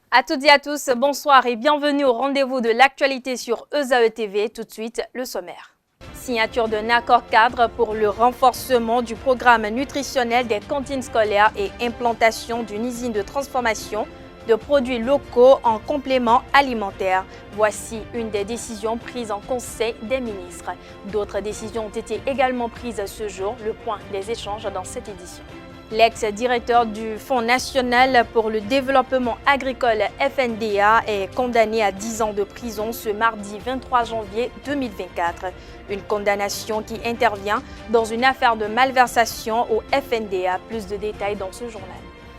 À toutes et à tous, bonsoir et bienvenue au rendez-vous de l'actualité sur ESAE TV. Tout de suite, le sommaire. Signature d'un accord cadre pour le renforcement du programme nutritionnel des cantines scolaires et implantation d'une usine de transformation de produits locaux en compléments alimentaires. Voici une des décisions prises en Conseil des ministres. D'autres décisions ont été également prises ce jour. Le point des échanges dans cette édition. L'ex-directeur du Fonds national pour le développement agricole FNDA est condamné à 10 ans de prison ce mardi 23 janvier 2024. Une condamnation qui intervient dans une affaire de malversation au FNDA. Plus de détails dans ce journal.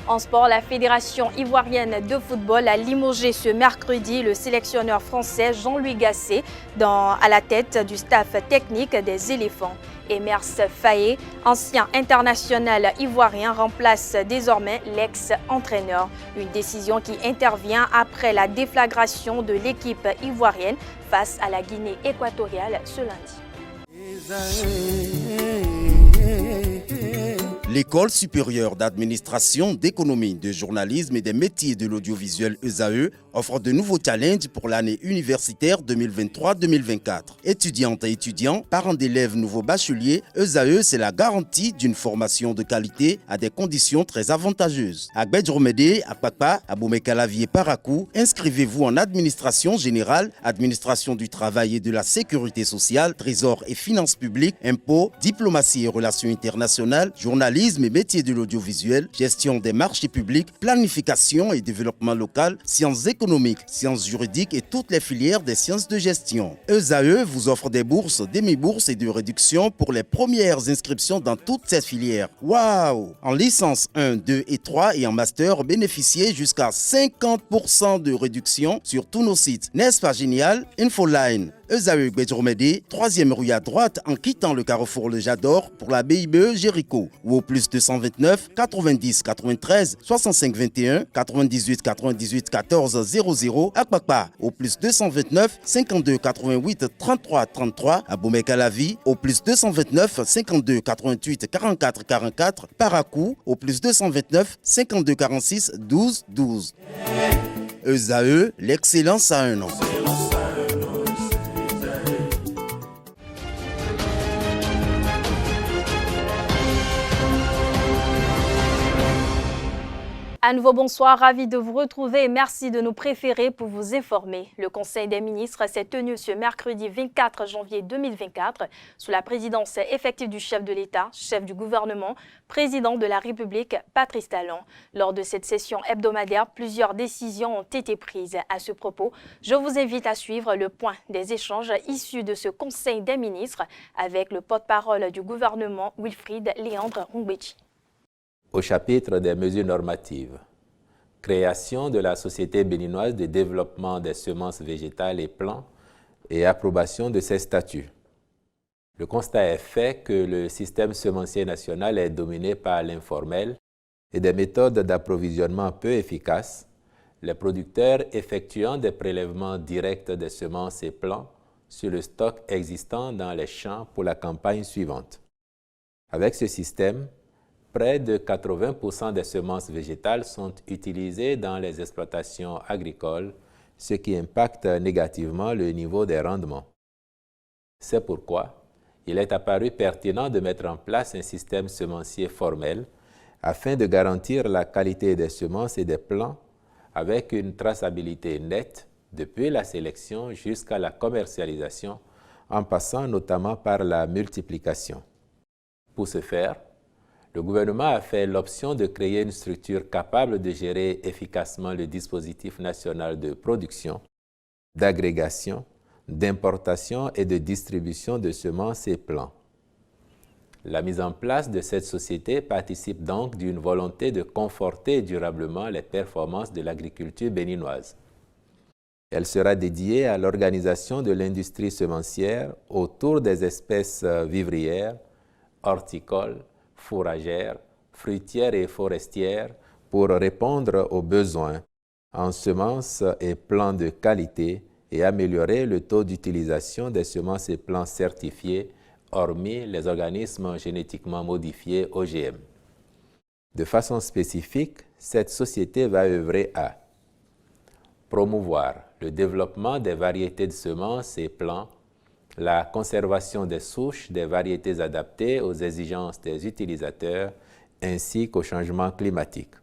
En sport, la Fédération ivoirienne de football a limogé ce mercredi le sélectionneur français Jean-Louis Gasset à la tête du staff technique des éléphants. Emers Faé, ancien international ivoirien, remplace désormais l'ex-entraîneur. Une décision qui intervient après la déflagration de l'équipe ivoirienne face à la Guinée équatoriale ce lundi. L'École supérieure d'administration, d'économie, de journalisme et des métiers de l'audiovisuel ESAE offre de nouveaux challenges pour l'année universitaire 2023-2024. Étudiantes et étudiants, parents d'élèves nouveaux bacheliers, ESAE, c'est la garantie d'une formation de qualité à des conditions très avantageuses. À Gbedjromede, à Papa, à Boumekalavi et Parakou, inscrivez-vous en administration générale, administration du travail et de la sécurité sociale, trésor et finances publiques, impôts, diplomatie et relations internationales, journalisme et métiers de l'audiovisuel, gestion des marchés publics, planification et développement local, sciences économiques, sciences juridiques et toutes les filières des sciences de gestion. ESAE vous offre des bourses, demi-bourses et de réductions pour les premières inscriptions dans toutes ces filières. Waouh! En licence 1, 2 et 3 et en master, bénéficiez jusqu'à 50% de réduction sur tous nos sites. N'est-ce pas génial? Infoline. ESAE Gbedjromede, 3e rue à droite en quittant le carrefour Le Jador pour la BIBE Jéricho ou au plus 229 90 93 65 21 98 98 14 00 à Kpakpa au plus 229 52 88 33 33 à Boumekalavi au plus 229 52 88 44 44 Parakou au plus 229 52 46 12 12. ESAE, l'excellence à un nom. À nouveau, bonsoir, ravi de vous retrouver et merci de nous préférer pour vous informer. Le Conseil des ministres s'est tenu ce mercredi 24 janvier 2024 sous la présidence effective du chef de l'État, chef du gouvernement, président de la République, Patrice Talon. Lors de cette session hebdomadaire, plusieurs décisions ont été prises. À ce propos, je vous invite à suivre le point des échanges issus de ce Conseil des ministres avec le porte-parole du gouvernement, Wilfried Léandre Rungbechi. Au chapitre des mesures normatives, création de la Société béninoise de développement des semences végétales et plants et approbation de ses statuts. Le constat est fait que le système semencier national est dominé par l'informel et des méthodes d'approvisionnement peu efficaces, les producteurs effectuant des prélèvements directs des semences et plants sur le stock existant dans les champs pour la campagne suivante. Avec ce système, près de 80% des semences végétales sont utilisées dans les exploitations agricoles, ce qui impacte négativement le niveau des rendements. C'est pourquoi il est apparu pertinent de mettre en place un système semencier formel afin de garantir la qualité des semences et des plants avec une traçabilité nette depuis la sélection jusqu'à la commercialisation, en passant notamment par la multiplication. Pour ce faire, le gouvernement a fait l'option de créer une structure capable de gérer efficacement le dispositif national de production, d'agrégation, d'importation et de distribution de semences et plants. La mise en place de cette société participe donc d'une volonté de conforter durablement les performances de l'agriculture béninoise. Elle sera dédiée à l'organisation de l'industrie semencière autour des espèces vivrières, horticoles, fourragères, fruitières et forestières pour répondre aux besoins en semences et plants de qualité et améliorer le taux d'utilisation des semences et plants certifiés, hormis les organismes génétiquement modifiés OGM. De façon spécifique, cette société va œuvrer à promouvoir le développement des variétés de semences et plants, la conservation des souches des variétés adaptées aux exigences des utilisateurs ainsi qu'au changement climatique.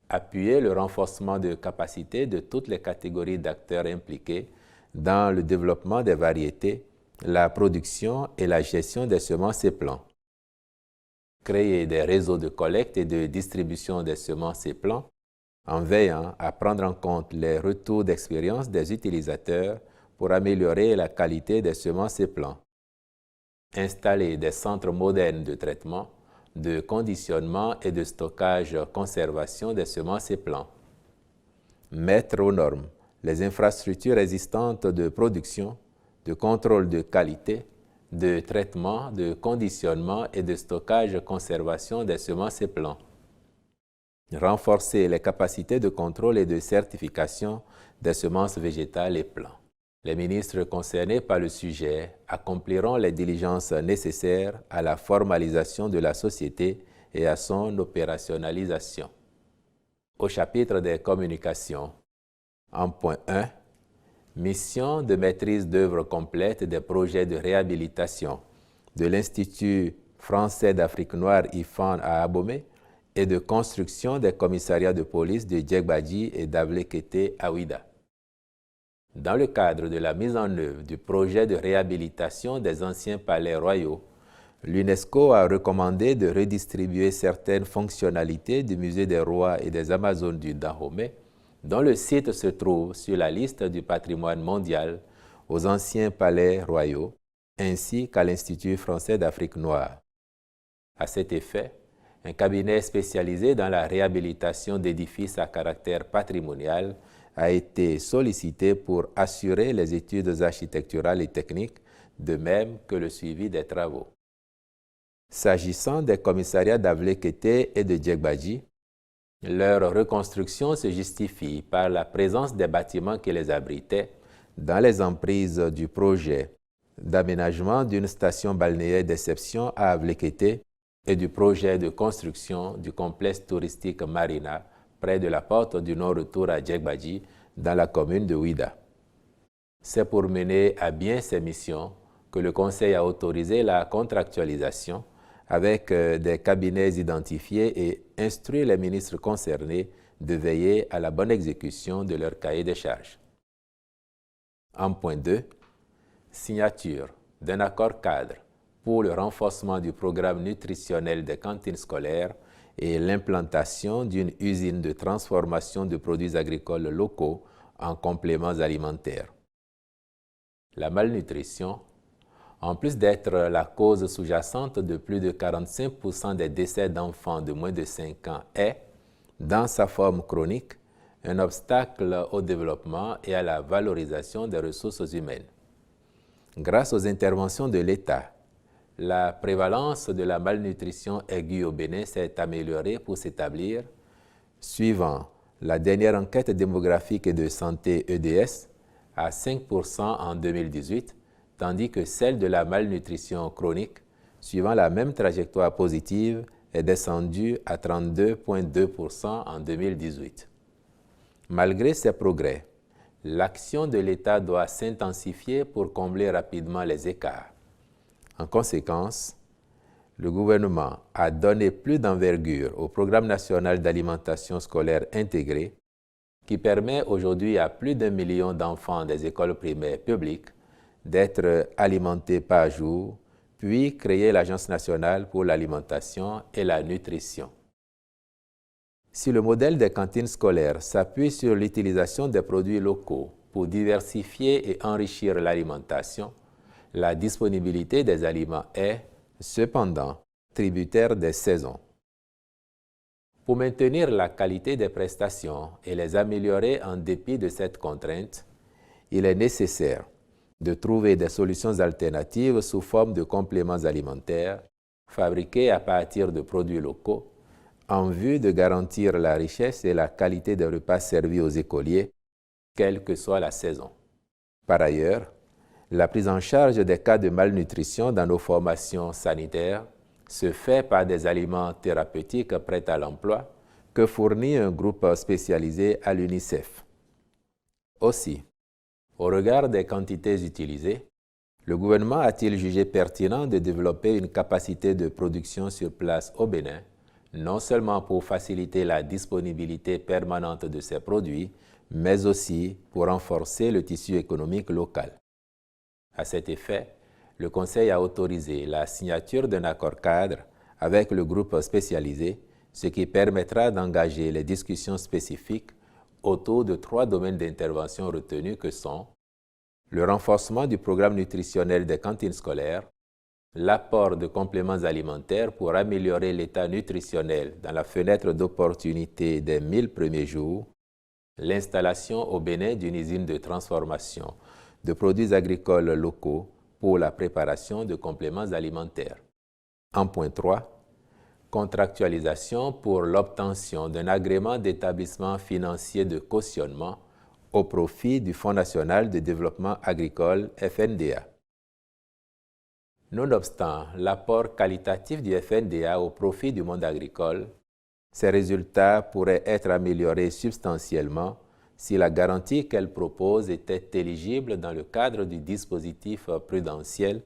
Appuyer le renforcement de capacités de toutes les catégories d'acteurs impliqués dans le développement des variétés, la production et la gestion des semences et plants. Créer des réseaux de collecte et de distribution des semences et plants en veillant à prendre en compte les retours d'expérience des utilisateurs pour améliorer la qualité des semences et plants. Installer des centres modernes de traitement, de conditionnement et de stockage-conservation des semences et plants. Mettre aux normes les infrastructures existantes de production, de contrôle de qualité, de traitement, de conditionnement et de stockage-conservation des semences et plants. Renforcer les capacités de contrôle et de certification des semences végétales et plants. Les ministres concernés par le sujet accompliront les diligences nécessaires à la formalisation de la société et à son opérationnalisation. Au chapitre des communications, en point 1, mission de maîtrise d'œuvre complète des projets de réhabilitation de l'Institut français d'Afrique noire IFAN à Abomey et de construction des commissariats de police de Djegbadji et d'Avlekete à Ouida. Dans le cadre de la mise en œuvre du projet de réhabilitation des anciens palais royaux, l'UNESCO a recommandé de redistribuer certaines fonctionnalités du Musée des Rois et des Amazones du Dahomey, dont le site se trouve sur la liste du patrimoine mondial, aux anciens palais royaux, ainsi qu'à l'Institut français d'Afrique noire. À cet effet, un cabinet spécialisé dans la réhabilitation d'édifices à caractère patrimonial a été sollicité pour assurer les études architecturales et techniques, de même que le suivi des travaux. S'agissant des commissariats d'Avlekete et de Djegbadji, leur reconstruction se justifie par la présence des bâtiments qui les abritaient dans les emprises du projet d'aménagement d'une station balnéaire d'exception à Avlekete et du projet de construction du complexe touristique Marina près de la porte du non-retour à Djegbadji dans la commune de Ouida. C'est pour mener à bien ces missions que le Conseil a autorisé la contractualisation avec des cabinets identifiés et instruit les ministres concernés de veiller à la bonne exécution de leur cahier des charges. En point 2, signature d'un accord cadre pour le renforcement du programme nutritionnel des cantines scolaires et l'implantation d'une usine de transformation de produits agricoles locaux en compléments alimentaires. La malnutrition, en plus d'être la cause sous-jacente de plus de 45% des décès d'enfants de moins de 5 ans, est, dans sa forme chronique, un obstacle au développement et à la valorisation des ressources humaines. Grâce aux interventions de l'État, la prévalence de la malnutrition aiguë au Bénin s'est améliorée pour s'établir, suivant la dernière enquête démographique et de santé EDS, à 5% en 2018, tandis que celle de la malnutrition chronique, suivant la même trajectoire positive, est descendue à 32,2% en 2018. Malgré ces progrès, l'action de l'État doit s'intensifier pour combler rapidement les écarts. En conséquence, le gouvernement a donné plus d'envergure au Programme national d'alimentation scolaire intégré, qui permet aujourd'hui à plus d'1 million d'enfants des écoles primaires publiques d'être alimentés par jour, puis créer l'Agence nationale pour l'alimentation et la nutrition. Si le modèle des cantines scolaires s'appuie sur l'utilisation des produits locaux pour diversifier et enrichir l'alimentation, la disponibilité des aliments est, cependant, tributaire des saisons. Pour maintenir la qualité des prestations et les améliorer en dépit de cette contrainte, il est nécessaire de trouver des solutions alternatives sous forme de compléments alimentaires fabriqués à partir de produits locaux en vue de garantir la richesse et la qualité des repas servis aux écoliers, quelle que soit la saison. Par ailleurs, la prise en charge des cas de malnutrition dans nos formations sanitaires se fait par des aliments thérapeutiques prêts à l'emploi que fournit un groupe spécialisé à l'UNICEF. Aussi, au regard des quantités utilisées, le gouvernement a-t-il jugé pertinent de développer une capacité de production sur place au Bénin, non seulement pour faciliter la disponibilité permanente de ces produits, mais aussi pour renforcer le tissu économique local. À cet effet, le Conseil a autorisé la signature d'un accord cadre avec le groupe spécialisé, ce qui permettra d'engager les discussions spécifiques autour de 3 domaines d'intervention retenus que sont le renforcement du programme nutritionnel des cantines scolaires, l'apport de compléments alimentaires pour améliorer l'état nutritionnel dans la fenêtre d'opportunité des 1000 premiers jours, l'installation au Bénin d'une usine de transformation de produits agricoles locaux pour la préparation de compléments alimentaires. En point 3, contractualisation pour l'obtention d'un agrément d'établissement financier de cautionnement au profit du Fonds national de développement agricole FNDA. Nonobstant l'apport qualitatif du FNDA au profit du monde agricole, ces résultats pourraient être améliorés substantiellement si la garantie qu'elle propose était éligible dans le cadre du dispositif prudentiel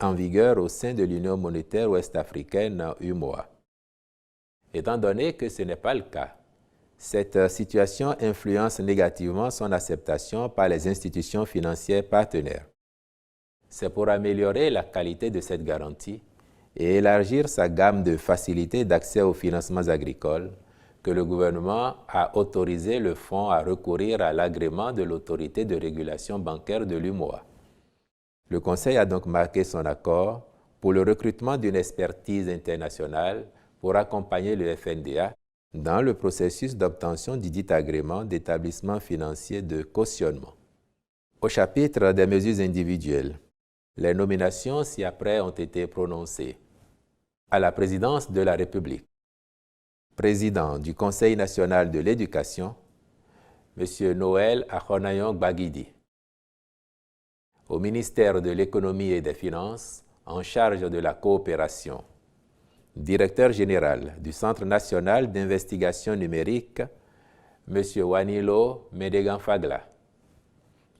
en vigueur au sein de l'Union monétaire ouest-africaine UMOA. Étant donné que ce n'est pas le cas, cette situation influence négativement son acceptation par les institutions financières partenaires. C'est pour améliorer la qualité de cette garantie et élargir sa gamme de facilités d'accès aux financements agricoles que le gouvernement a autorisé le fonds à recourir à l'agrément de l'autorité de régulation bancaire de l'UMOA. Le Conseil a donc marqué son accord pour le recrutement d'une expertise internationale pour accompagner le FNDA dans le processus d'obtention du dit agrément d'établissement financier de cautionnement. Au chapitre des mesures individuelles, les nominations ci-après ont été prononcées. À la présidence de la République, président du Conseil national de l'éducation, M. Noël Akhonayon Gbagidi. Au ministère de l'économie et des finances, en charge de la coopération, directeur général du Centre national d'investigation numérique, M. Wanilo Medegan-Fagla.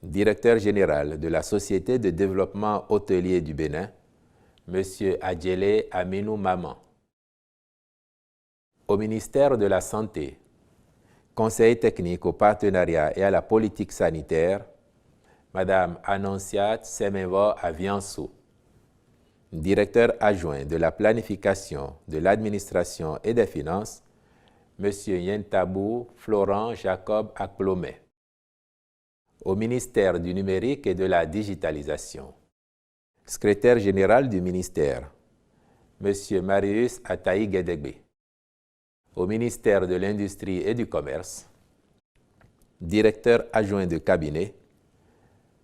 Directeur général de la Société de développement hôtelier du Bénin, M. Adjele Aminou Maman. Au ministère de la Santé, conseil technique au partenariat et à la politique sanitaire, Mme Annonciate Semevo Aviansou. Directeur adjoint de la planification, de l'administration et des finances, M. Yentabou Florent Jacob Akplomé. Au ministère du numérique et de la digitalisation, secrétaire général du ministère, M. Marius Ataï Guédégbé. Au ministère de l'Industrie et du Commerce, directeur adjoint de cabinet,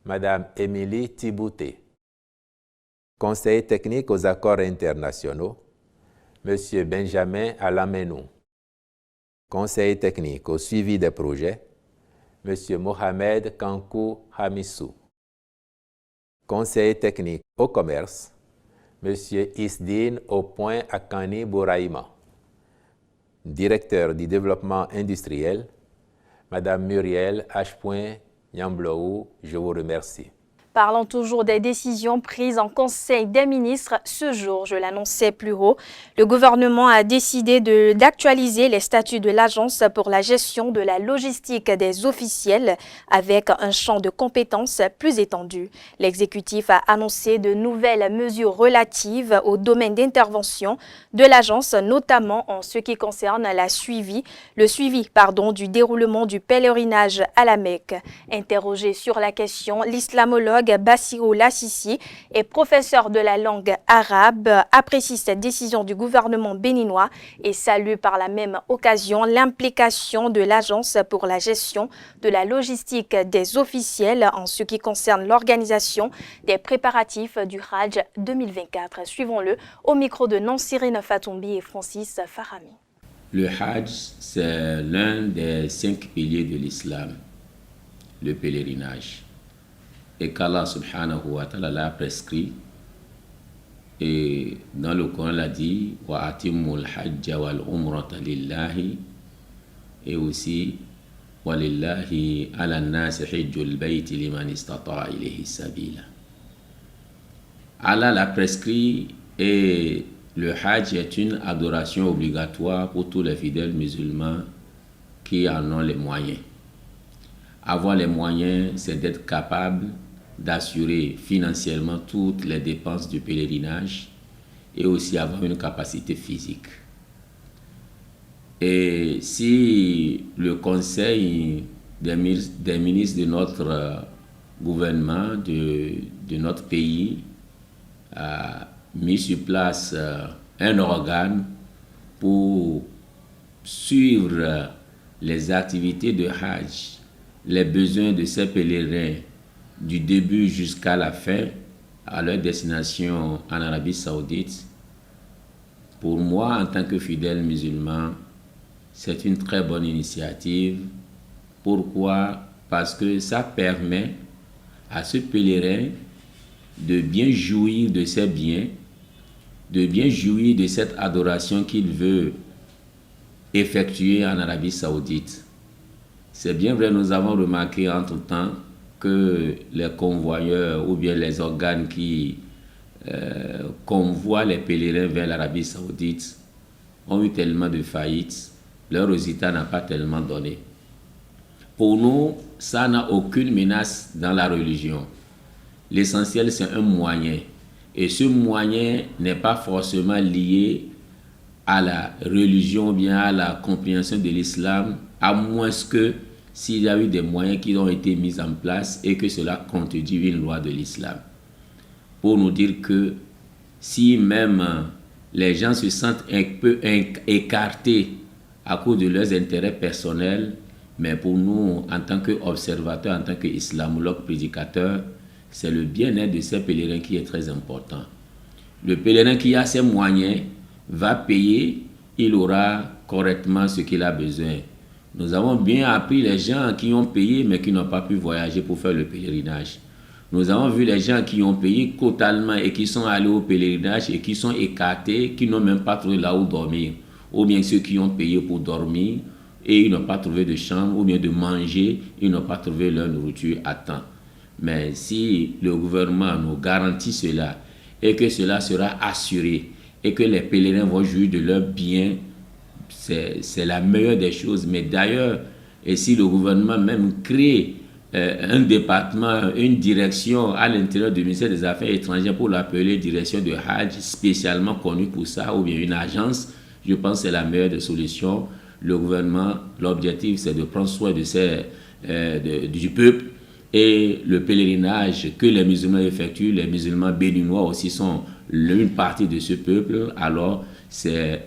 Mme Émilie Thibouté. Conseiller technique aux accords internationaux, M. Benjamin Alamenou. Conseiller technique au suivi des projets, M. Mohamed Kankou Hamissou. Conseiller technique au commerce, M. Isdine Opoint Akani Bouraïma. Directeur du développement industriel, Mme Muriel H. Nyambloou, je vous remercie. Parlons toujours des décisions prises en Conseil des ministres. Ce jour, je l'annonçais plus haut, le gouvernement a décidé d'actualiser les statuts de l'Agence pour la gestion de la logistique des officiels avec un champ de compétences plus étendu. L'exécutif a annoncé de nouvelles mesures relatives au domaine d'intervention de l'Agence, notamment en ce qui concerne le suivi du déroulement du pèlerinage à la Mecque. Interrogé sur la question, l'islamologue Bassirou Lassissi est professeur de la langue arabe, apprécie cette décision du gouvernement béninois et salue par la même occasion l'implication de l'Agence pour la gestion de la logistique des officiels en ce qui concerne l'organisation des préparatifs du Hajj 2024. Suivons-le au micro de Nansirine Fatoumbi et Francis Farami. Le Hajj, c'est l'un des 5 piliers de l'islam, le pèlerinage. Et qu'Allah subhanahu wa ta'ala l'a prescrit. Et dans le Coran, il a dit Wa atimmul hajja wal umrata lillahi. Et aussi, Walillahi ala nasi hijjul bayti liman istata'a ilayhi sabila. Allah l'a prescrit et le Hajj est une adoration obligatoire pour tous les fidèles musulmans qui en ont les moyens. Avoir les moyens, c'est d'être capable d'assurer financièrement toutes les dépenses du pèlerinage et aussi avoir une capacité physique. Et si le conseil des ministres de notre gouvernement, de notre pays, a mis sur place un organe pour suivre les activités de Hajj, les besoins de ces pèlerins du début jusqu'à la fin à leur destination en Arabie Saoudite. Pour moi, en tant que fidèle musulman, c'est une très bonne initiative. Pourquoi? Parce que ça permet à ce pèlerin de bien jouir de ses biens, de bien jouir de cette adoration qu'il veut effectuer en Arabie Saoudite. C'est bien vrai, nous avons remarqué entre-temps que les convoyeurs ou bien les organes qui convoient les pèlerins vers l'Arabie Saoudite ont eu tellement de faillites, leur résultat n'a pas tellement donné. Pour nous, ça n'a aucune menace dans la religion. L'essentiel, c'est un moyen. Et ce moyen n'est pas forcément lié à la religion ou bien à la compréhension de l'islam, à moins que s'il y a eu des moyens qui ont été mis en place et que cela contredit une loi de l'islam. Pour nous dire que si même les gens se sentent un peu écartés à cause de leurs intérêts personnels, mais pour nous, en tant qu'observateurs, en tant qu'islamologues prédicateurs, c'est le bien-être de ces pèlerins qui est très important. Le pèlerin qui a ses moyens va payer, il aura correctement ce qu'il a besoin. Nous avons bien appris les gens qui ont payé mais qui n'ont pas pu voyager pour faire le pèlerinage. Nous avons vu les gens qui ont payé totalement et qui sont allés au pèlerinage et qui sont écartés, qui n'ont même pas trouvé là où dormir. Ou bien ceux qui ont payé pour dormir et ils n'ont pas trouvé de chambre, ou bien de manger, ils n'ont pas trouvé leur nourriture à temps. Mais si le gouvernement nous garantit cela et que cela sera assuré et que les pèlerins vont jouir de leurs biens, c'est la meilleure des choses. Mais d'ailleurs, et si le gouvernement même crée un département, une direction à l'intérieur du ministère des Affaires étrangères pour l'appeler direction de Hajj, spécialement connue pour ça, ou bien une agence, je pense que c'est la meilleure des solutions. Le gouvernement, l'objectif, c'est de prendre soin de du peuple. Et le pèlerinage que les musulmans effectuent, les musulmans béninois aussi sont une partie de ce peuple. Alors, c'est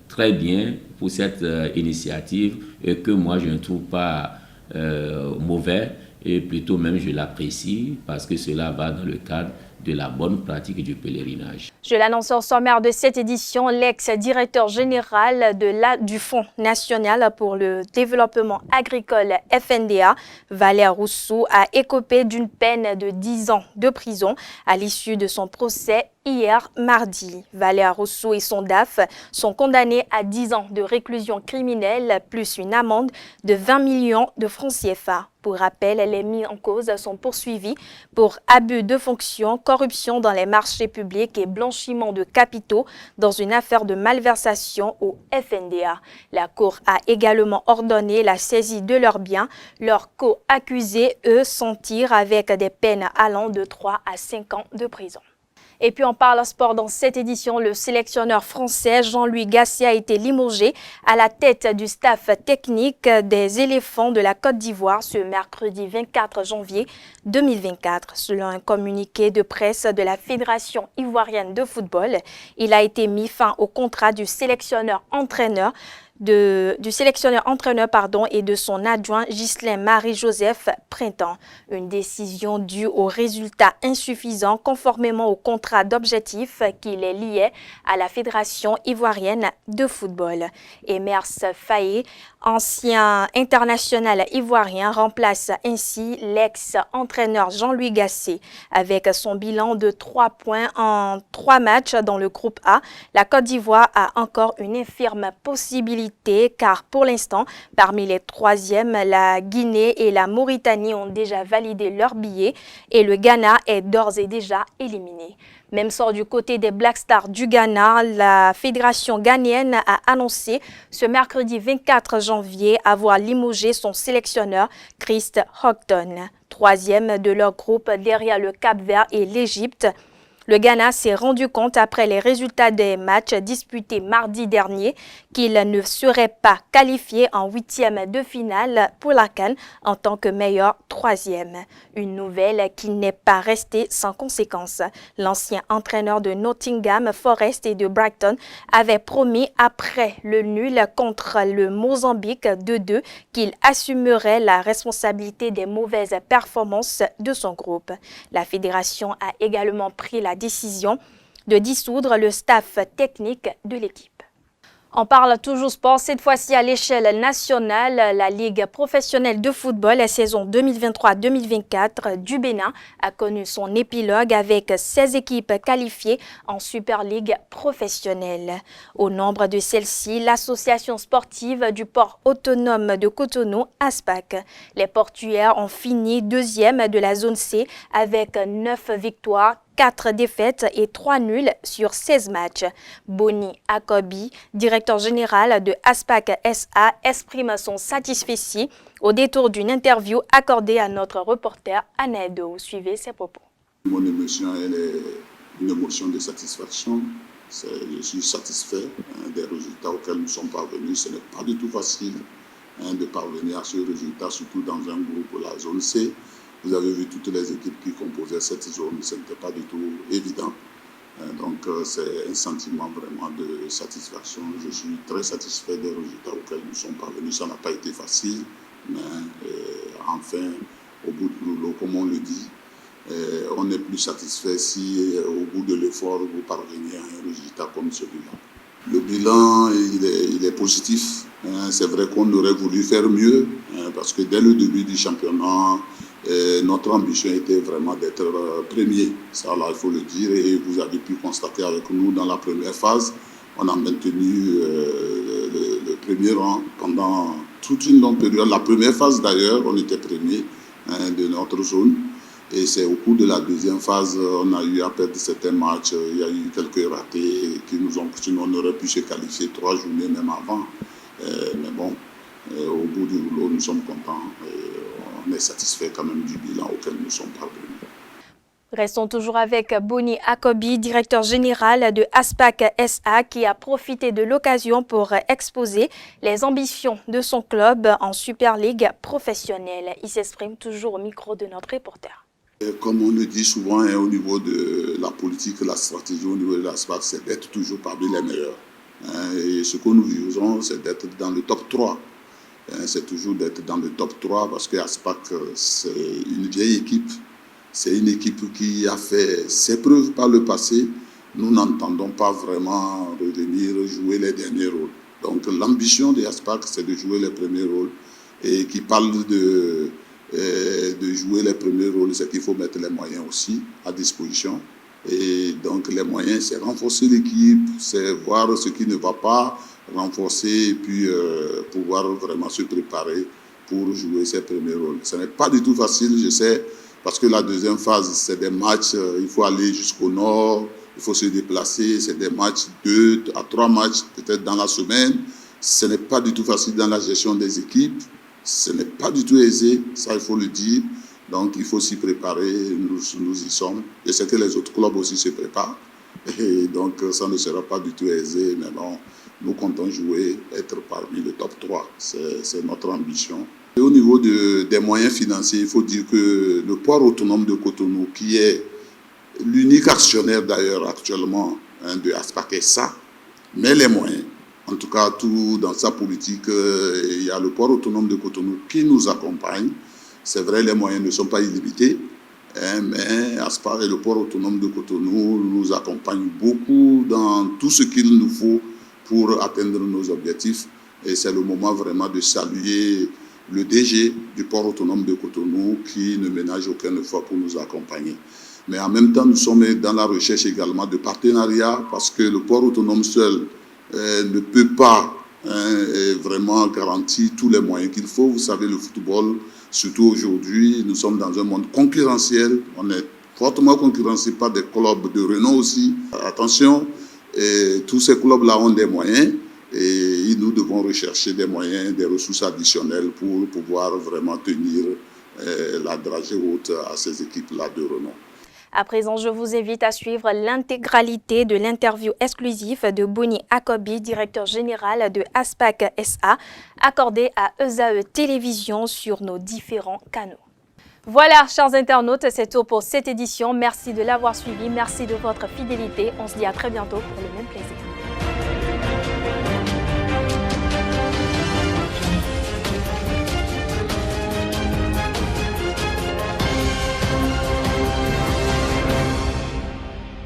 très bien pour cette initiative et que moi, je ne trouve pas mauvais et plutôt même je l'apprécie parce que cela va dans le cadre de la bonne pratique du pèlerinage. Je l'annonce au sommaire de cette édition, l'ex-directeur général du Fonds national pour le développement agricole FNDA, Valère Rousseau, a écopé d'une peine de 10 ans de prison à l'issue de son procès hier mardi. Valère Rousseau et son DAF sont condamnés à 10 ans de réclusion criminelle plus une amende de 20 millions de francs CFA. Pour rappel, les mis en cause sont poursuivis pour abus de fonction, corruption dans les marchés publics et blanchiment de capitaux dans une affaire de malversation au FNDA. La Cour a également ordonné la saisie de leurs biens. Leurs co-accusés, eux, s'en tirent avec des peines allant de 3 à 5 ans de prison. Et puis on parle sport dans cette édition. Le sélectionneur français Jean-Louis Gasset a été limogé à la tête du staff technique des éléphants de la Côte d'Ivoire ce mercredi 24 janvier 2024. Selon un communiqué de presse de la Fédération ivoirienne de football, il a été mis fin au contrat du sélectionneur-entraîneur et de son adjoint Ghislain Marie-Joseph Printemps. Une décision due aux résultats insuffisants conformément au contrat d'objectif qui les liait à la Fédération ivoirienne de football. Emers Faye, ancien international ivoirien, remplace ainsi l'ex-entraîneur Jean-Louis Gasset. Avec son bilan de 3 points en 3 matchs dans le groupe A, la Côte d'Ivoire a encore une infirme possibilité profiter car pour l'instant, parmi les troisièmes, la Guinée et la Mauritanie ont déjà validé leurs billets et le Ghana est d'ores et déjà éliminé. Même sort du côté des Black Stars du Ghana, la fédération ghanéenne a annoncé ce mercredi 24 janvier avoir limogé son sélectionneur Chris Houghton, troisième de leur groupe derrière le Cap-Vert et l'Égypte. Le Ghana s'est rendu compte après les résultats des matchs disputés mardi dernier qu'il ne serait pas qualifié en huitième de finale pour la CAN en tant que meilleur troisième. Une nouvelle qui n'est pas restée sans conséquence. L'ancien entraîneur de Nottingham Forest et de Brighton avait promis après le nul contre le Mozambique 2-2 qu'il assumerait la responsabilité des mauvaises performances de son groupe. La fédération a également pris la décision de dissoudre le staff technique de l'équipe. On parle toujours sport, cette fois-ci à l'échelle nationale. La Ligue professionnelle de football, la saison 2023-2024 du Bénin, a connu son épilogue avec 16 équipes qualifiées en Super League professionnelle. Au nombre de celles-ci, l'association sportive du port autonome de Cotonou, ASPAC. Les portuaires ont fini deuxième de la zone C avec 9 victoires, 4 défaites et 3 nuls sur 16 matchs. Boni Akobi, directeur général de ASPAC SA, exprime son satisfaction au détour d'une interview accordée à notre reporter Anna Edo. Suivez ses propos. Mon émotion, elle est une émotion de satisfaction. Je suis satisfait des résultats auxquels nous sommes parvenus. Ce n'est pas du tout facile de parvenir à ce résultat, surtout dans un groupe, la zone C. Vous avez vu toutes les équipes qui composaient cette zone, ce n'était pas du tout évident. Donc c'est un sentiment vraiment de satisfaction. Je suis très satisfait des résultats auxquels nous sommes parvenus. Ça n'a pas été facile, mais enfin, au bout du rouleau, comme on le dit, on est plus satisfait si au bout de l'effort, vous parvenez à un résultat comme celui-là. Le bilan, il est positif. C'est vrai qu'on aurait voulu faire mieux, parce que dès le début du championnat, notre ambition était vraiment d'être premier. Ça, là, il faut le dire. Et vous avez pu constater avec nous dans la première phase, on a maintenu le premier rang pendant toute une longue période. La première phase, d'ailleurs, on était premier de notre zone. Et c'est au cours de la deuxième phase, on a eu à perdre certains matchs. Il y a eu quelques ratés qui nous ont poussé. On aurait pu se qualifier 3 journées même avant. Mais bon, au bout du rouleau, nous sommes contents. On est satisfait quand même du bilan auquel nous sommes parvenus. Restons toujours avec Boni Akobi, directeur général de ASPAC SA, qui a profité de l'occasion pour exposer les ambitions de son club en Super League professionnelle. Il s'exprime toujours au micro de notre reporter. Comme on le dit souvent, au niveau de la politique, la stratégie au niveau de l'ASPAC, c'est d'être toujours parmi les meilleurs. Et ce que nous visons, c'est d'être dans le top 3. C'est toujours d'être dans le top 3 parce que ASPAC, c'est une vieille équipe. C'est une équipe qui a fait ses preuves par le passé. Nous n'entendons pas vraiment revenir jouer les derniers rôles. Donc l'ambition de ASPAC, c'est de jouer les premiers rôles. Et qui parle de jouer les premiers rôles, c'est qu'il faut mettre les moyens aussi à disposition. Et donc les moyens, c'est renforcer l'équipe, c'est voir ce qui ne va pas, renforcer et puis pouvoir vraiment se préparer pour jouer ses premiers rôles. Ce n'est pas du tout facile, je sais, parce que la deuxième phase, c'est des matchs, il faut aller jusqu'au nord, il faut se déplacer, c'est des matchs 2 à 3 matchs peut-être dans la semaine. Ce n'est pas du tout facile dans la gestion des équipes, ce n'est pas du tout aisé, ça il faut le dire. Donc il faut s'y préparer, nous y sommes. Je sais que les autres clubs aussi se préparent. Et donc ça ne sera pas du tout aisé, mais bon, nous comptons jouer, être parmi le top 3. C'est notre ambition. Et au niveau des moyens financiers, il faut dire que le port autonome de Cotonou, qui est l'unique actionnaire d'ailleurs actuellement de ASPAC SA, met les moyens. En tout cas, tout dans sa politique, il y a le port autonome de Cotonou qui nous accompagne. C'est vrai, les moyens ne sont pas illimités, mais ASPAC et le port autonome de Cotonou nous accompagnent beaucoup dans tout ce qu'il nous faut pour atteindre nos objectifs. Et c'est le moment vraiment de saluer le DG du port autonome de Cotonou qui ne ménage aucun effort pour nous accompagner. Mais en même temps, nous sommes dans la recherche également de partenariats parce que le port autonome seul ne peut pas et vraiment garantit tous les moyens qu'il faut. Vous savez, le football, surtout aujourd'hui, nous sommes dans un monde concurrentiel. On est fortement concurrencé par des clubs de renom aussi. Attention, et tous ces clubs-là ont des moyens et nous devons rechercher des moyens, des ressources additionnelles pour pouvoir vraiment tenir la dragée haute à ces équipes-là de renom. À présent, je vous invite à suivre l'intégralité de l'interview exclusive de Boni Akobi, directeur général de ASPAC SA, accordée à ESAE Télévision sur nos différents canaux. Voilà, chers internautes, c'est tout pour cette édition. Merci de l'avoir suivi, merci de votre fidélité. On se dit à très bientôt pour le même plaisir.